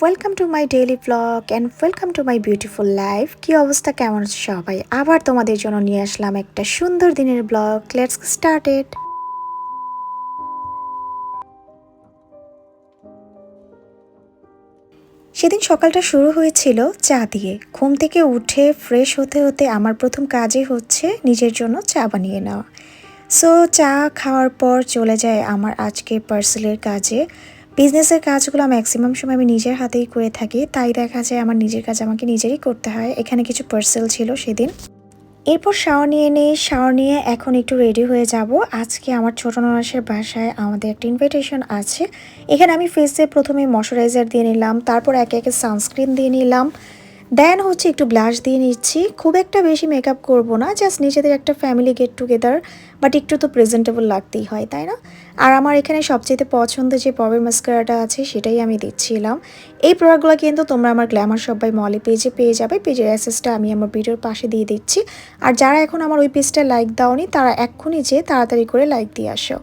Welcome to my daily blog and welcome to my beautiful life. কি অবস্থা, কেমন আছে সবাই? আবার তোমাদের জন্য নিয়ে আসলাম একটা সুন্দর দিনের ব্লগ। Let's started. সেদিন সকালটা শুরু হয়েছিল চা দিয়ে। ঘুম থেকে উঠে ফ্রেশ হতে হতে আমার প্রথম কাজই হচ্ছে নিজের জন্য চা বানিয়ে নেওয়া। সো চা খাওয়ার পর চলে যায় আমার আজকে পার্সেলের কাজে। বিজনেসের কাজগুলো ম্যাক্সিমাম সময় আমি নিজের হাতেই করে থাকি, তাই দেখা যায় আমার নিজের কাজ আমাকে নিজেরই করতে হয়। এখানে কিছু পার্সেল ছিল সেদিন। এরপর শাওয়ার নিয়ে নেই, শাওয়ার নিয়ে এখন একটু রেডি হয়ে যাব। আজকে আমার ছোট ননাসের বাসায় আমাদের একটা ইনভিটেশন আছে। এখানে আমি ফেসে প্রথমে ময়শ্চারাইজার দিয়ে নিলাম, তারপর একে একে সানস্ক্রিন দিয়ে নিলাম, দেন হচ্ছে একটু ব্লাশ দিয়ে নিচ্ছি। খুব একটা বেশি মেকআপ করব না, জাস্ট নিজেদের একটা ফ্যামিলি গেট টুগেদার, বাট একটু তো প্রেজেন্টেবল লাগতেই হয়, তাই না? আর আমার এখানে সবচেয়ে পছন্দ যে পবের মাস্কারাটা আছে সেটাই আমি দিচ্ছিলাম। এই প্রোডাক্টগুলো কিন্তু তোমরা আমার গ্ল্যামার সবাই মলে পেজে পেয়ে যাবে। পেজের অ্যাসেসটা আমি আমার ভিডিওর পাশে দিয়ে দিচ্ছি। আর যারা এখন আমার ওই পেজটা লাইক দাওনি তারা এক্ষুনি যেয়ে তাড়াতাড়ি করে লাইক দিয়ে আসো।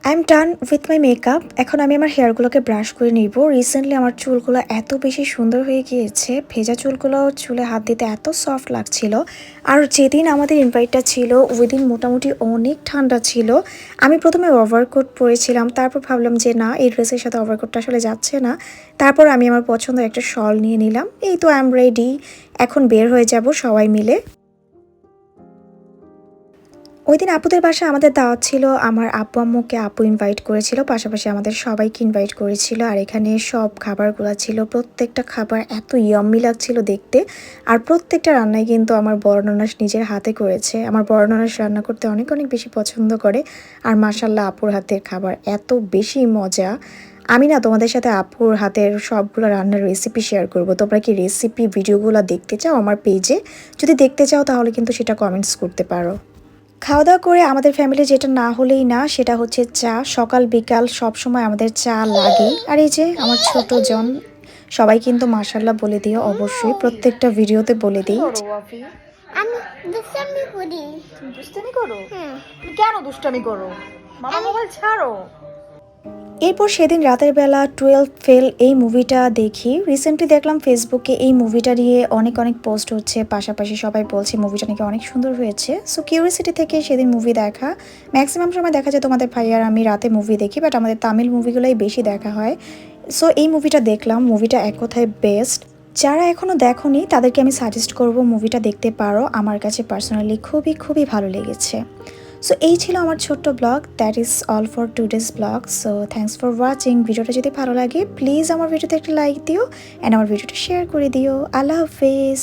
I am done with my makeup. এখন আমি আমার হেয়ারগুলোকে ব্রাশ করে নিব। রিসেন্টলি আমার চুলগুলো এত বেশি সুন্দর হয়ে গিয়েছে, ভেজা চুলগুলো চুলে হাত দিতে এত সফট লাগছিল। আর যেদিন আমাদের ইনভাইটটা ছিল ওই দিন মোটামুটি অনেক ঠান্ডা ছিল। আমি প্রথমে ওভারকোট পরেছিলাম, তারপর ভাবলাম যে না, এই ড্রেসের সাথে ওভারকোটটা আসলে যাচ্ছে না। তারপর আমি আমার পছন্দের একটা শল নিয়ে নিলাম। এই তো আই এম রেডি, এখন বের হয়ে যাব সবাই মিলে। ওইদিন আপুদের বাসায় আমাদের দাওয়াত ছিল। আমার আব্বু আম্মুকে আপু ইনভাইট করেছিল, পাশাপাশি আমাদের সবাইকে ইনভাইট করেছিল। আর এখানে সব খাবারগুলো ছিল, প্রত্যেকটা খাবার এত ইয়াম্মি লাগছিল দেখতে। আর প্রত্যেকটা রান্নাই কিন্তু আমার বড় ননাস নিজের হাতে করেছে। আমার বড় ননাস রান্না করতে অনেক অনেক বেশি পছন্দ করে। আর মাশাল্লাহ আপুর হাতের খাবার এত বেশি মজা। আমি না তোমাদের সাথে আপুর হাতের সবগুলো রান্নার রেসিপি শেয়ার করব। তোমরা কি রেসিপি ভিডিওগুলো দেখতে চাও আমার পেজে? যদি দেখতে চাও তাহলে কিন্তু সেটা কমেন্টস করতে পারো। খাওয়া দাওয়া করে আমাদের ফ্যামিলি যেটা না হলেই না সেটা হচ্ছে চা। সকাল বিকাল সব সময় আমাদের চা লাগেই। আর এই যে আমার ছোট জন, সবাই কিন্তু মাশাল্লাহ বলে দিও, অবশ্যই প্রত্যেকটা ভিডিওতে বলে দিই। আমি দুষ্টামি করি। তুমি দুষ্টামি করো? হুম। তুমি কেন দুষ্টামি করো? মামা মোবাইল ছাড়ো। এরপর সেদিন রাতের বেলা 12 ফেল এই মুভিটা দেখি। রিসেন্টলি দেখলাম ফেসবুকে এই মুভিটা নিয়ে অনেক অনেক পোস্ট হচ্ছে, পাশাপাশি সবাই বলছে মুভিটা নাকি অনেক সুন্দর হয়েছে। সো কিউরিয়াসিটি থেকে সেদিন মুভি দেখা। ম্যাক্সিমাম সময় দেখা যায় তোমাদের ভাই আর আমি রাতে মুভি দেখি, বাট আমাদের তামিল মুভিগুলোই বেশি দেখা হয়। সো এই মুভিটা দেখলাম, মুভিটা এক কথায় বেস্ট। যারা এখনও দেখোনি তাদেরকে আমি সাজেস্ট করব মুভিটা দেখতে পারো। আমার কাছে পার্সোনালি খুবই খুবই ভালো লেগেছে। সো এই ছিল আমার ছোট্ট blog. That is all for today's blog. So thanks for watching. ভিডিওটা যদি ভালো লাগে প্লিজ আমার ভিডিওতে একটা লাইক দিও অ্যান্ড আমার ভিডিওটা শেয়ার করে দিও। আল্লাহ হাফেজ।